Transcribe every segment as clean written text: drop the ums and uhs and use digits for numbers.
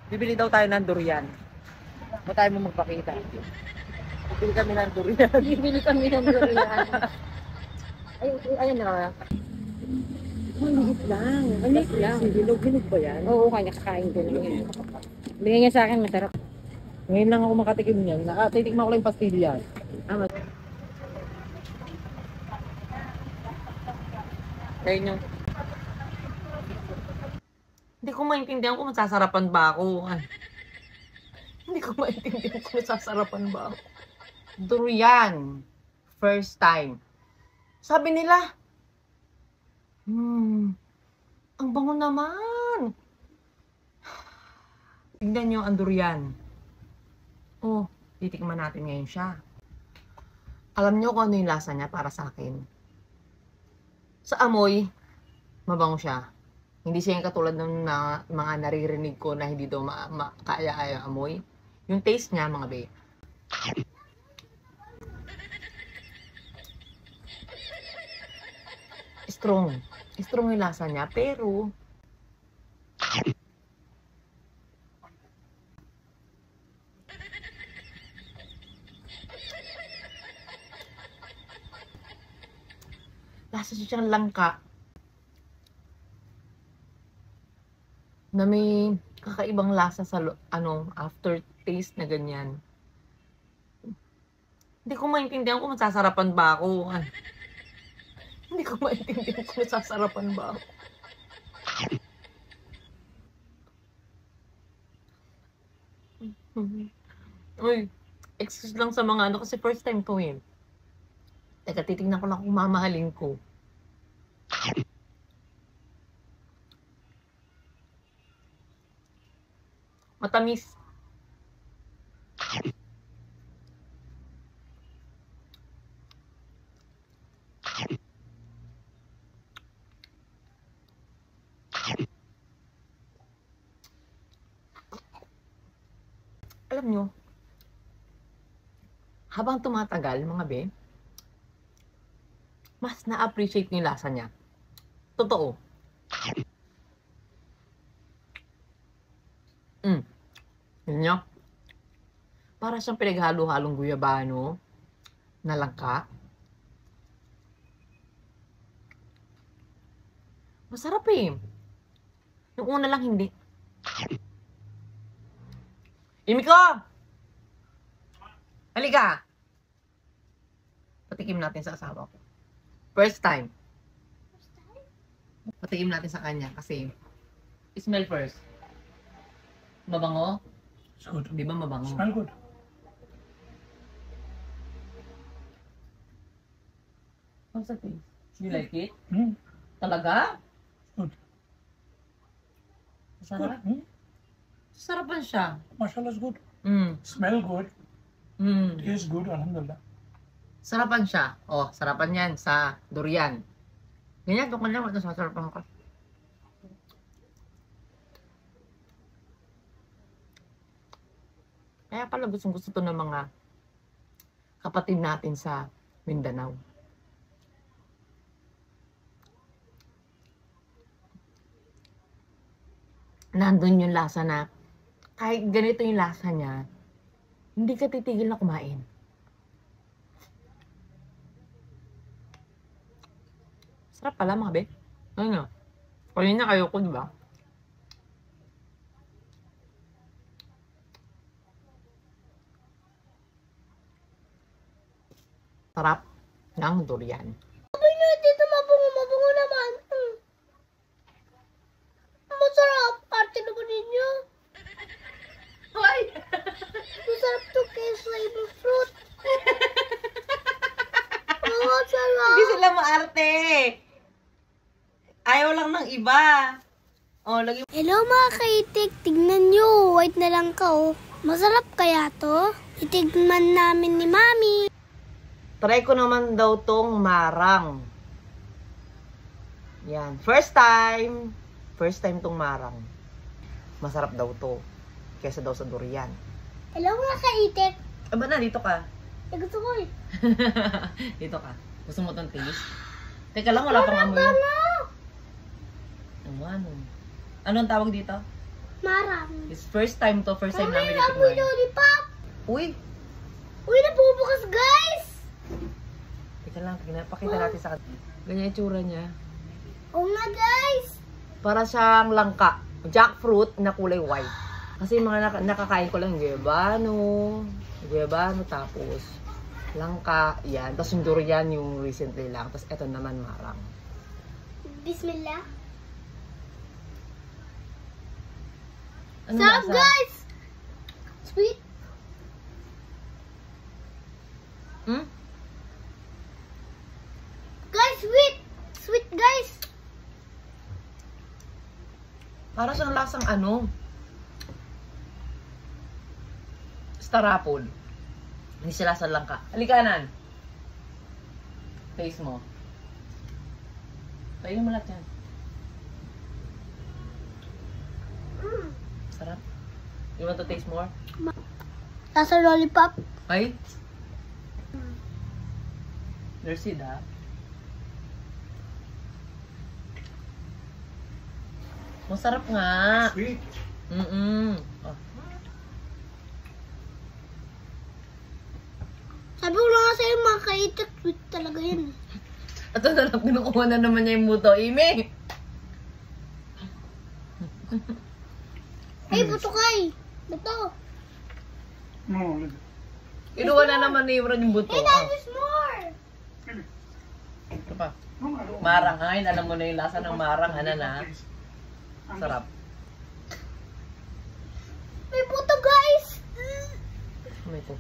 Bibili daw tayo ng durian. Ba tayo mo magpakita? Bibili kami ng durian. Bibili kami ng durian. Ayun na. Maliit lang. Maliit lang. Hinog ba yan? Oo, kanya kakain ko lang. Bigyan niya sa akin, masarap. Ngayon lang ako makatikim niyan. Nakatitikman ko lang yung pastillas. Ayun yung... Hindi ko maintindihan kung masasarapan ba ako. Hindi ko maintindihan kung masasarapan ba ako. Durian. First time. Sabi nila, ang bango naman. Tignan nyo ang durian. Oh, titikman natin ngayon siya. Alam nyo kung ano yung lasa niya para sa akin? Sa amoy, mabango siya. Hindi siya yung katulad ng mga naririnig ko na hindi daw kaya yung amoy. Yung taste niya, mga be. Strong. Strong yung lasa niya, pero lasa siya siyang langka na may kakaibang lasa sa aftertaste na ganyan. Hindi ko maintindihan kung masasarapan ba ako. Hindi ko maintindihan kung masasarapan ba ako. Uy, excuse lang sa mga kasi first time ko eh. Teka, titignan ko lang kung mamahalin ko. Matamis. Alam nyo, habang tumatagal, mga be, mas na-appreciate yung lasa niya. Totoo. Yun nyo? Para siyang pinaghalo-halong guyabano na langka. Masarap eh. Yung una lang hindi. Imiko! Halika! Patikim natin sa asawa ko. First time. Patikim natin sa kanya kasi smell first. Mabango? It's good. Di ba mabango? Smell good. How's the taste? You like it? Mm. Talaga? Good. Masarap? Good. Sarapan siya. Mashallah is good. Mm. Smell good. Mm. Taste good. Alhamdulillah. Sarapan siya. Oh, sarapan yan sa durian. Ganyan, ito kanya, ito sasarapan ko. Kaya pala gusto to ng mga kapatid natin sa Mindanao. Nandun yung lasa na kahit ganito yung lasa niya, hindi ka titigil na kumain. Sarap pala mga be. Ano? Kanina kayo ko, diba? Sarap ng durian. Sabi niyo, dito mabungo naman. Masarap. Arte naman ninyo. Hoy! Masarap to kay flavor fruit. Oo, sarap. Hindi sila maarte. Ayaw lang ng iba. Oh, lagi. Hello mga kaitik, tignan nyo, white na lang ka oh. Masarap kaya to? Itigman namin ni Mami. Try ko naman daw tong marang. Yan. First time. First time tong marang. Masarap daw to. Kesa daw sa durian. Hello mga kaitik. Aba na, dito ka. Gusto ko eh. Dito ka. Gusto mo tong taste? Teka lang, wala pang amoy. Ano? Anong tawag dito? Marang. It's first time namin Mami, amoy itikman. lollipop. Uy! Uy, nabubukas, guys. Teka lang, pakita natin sa kanila. Ganyan yung tsura niya. Oo nga, guys. Para siyang langka. Jackfruit na kulay white. Kasi yung mga nakakain ko lang guevano, tapos langka, yan. Tapos yung durian yung recently lang. Tapos eto naman marang. Bismillah. Ano Sarap, lasa? guys. Sweet. Hmm? Guys, sweet. Sweet, guys. Para siyang lasang ano? Starapol. Hindi siya lasa langka. Halikanan. Taste mo. Tayo mo lahat yan. Sarap. You want to taste more? Nasa lollipop. Ay? There's it, ha? Masarap nga. Sweet. Oh. Sabi ko na nga sa'yo, mga kaitik. Sweet talaga yan. At ito na lang, kinukuha na naman niya yung buto. Ime! Ay, buto kay. Buto. No, Kinuha na naman ni Imran yung buto. Hey, that is more. Ito pa. no, I don't. Marang, ha? Alam mo na yung lasa ng marang, hanan, ha? Sarap. May buto, guys. Ano ito?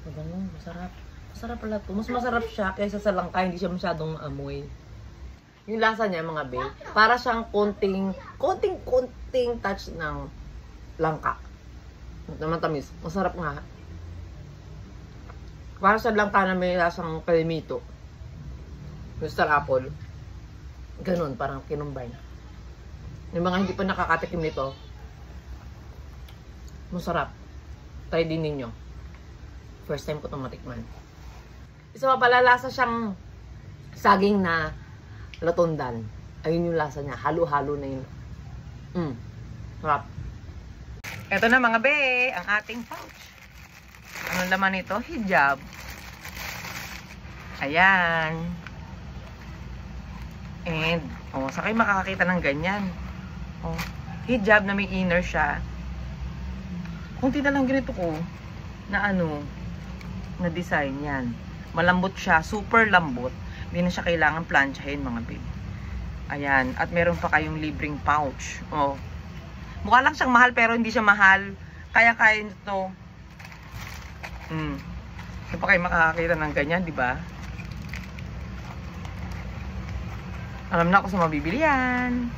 Magano, masarap. Masarap pala ito. Mas masarap siya kaysa sa langka. Hindi siya masyadong maamoy. Yung lasa niya, mga babe, para siyang konting touch ng langka. Naman tamis. Masarap nga. Para sa langka na may lasang kalimito. Yung star apple. Ganun, parang kinumbine. Yung mga hindi pa nakakatikim nito, masarap. Try din ninyo. First time ko itong matikman. Isa pa pala, lasa siyang saging na latundan. Ayun yung lasa niya. Halo-halo na yun. Sarap. Ito na mga be, ang ating pouch. Ano naman ito? Hijab. Ayan. And, saan kayo makakakita ng ganyan? Hijab na may inner siya. Kunti na lang ganito ko na na design yan. Malambot siya, super lambot. Hindi na siya kailangan planchahin, mga babe. Ayan, at meron pa kayong libreng pouch. Mukha lang siyang mahal pero hindi siya mahal. Kaya-kaya nito. Hindi pa kayo makakakita ng ganyan, di ba? Alam na ako sa mabibili yan.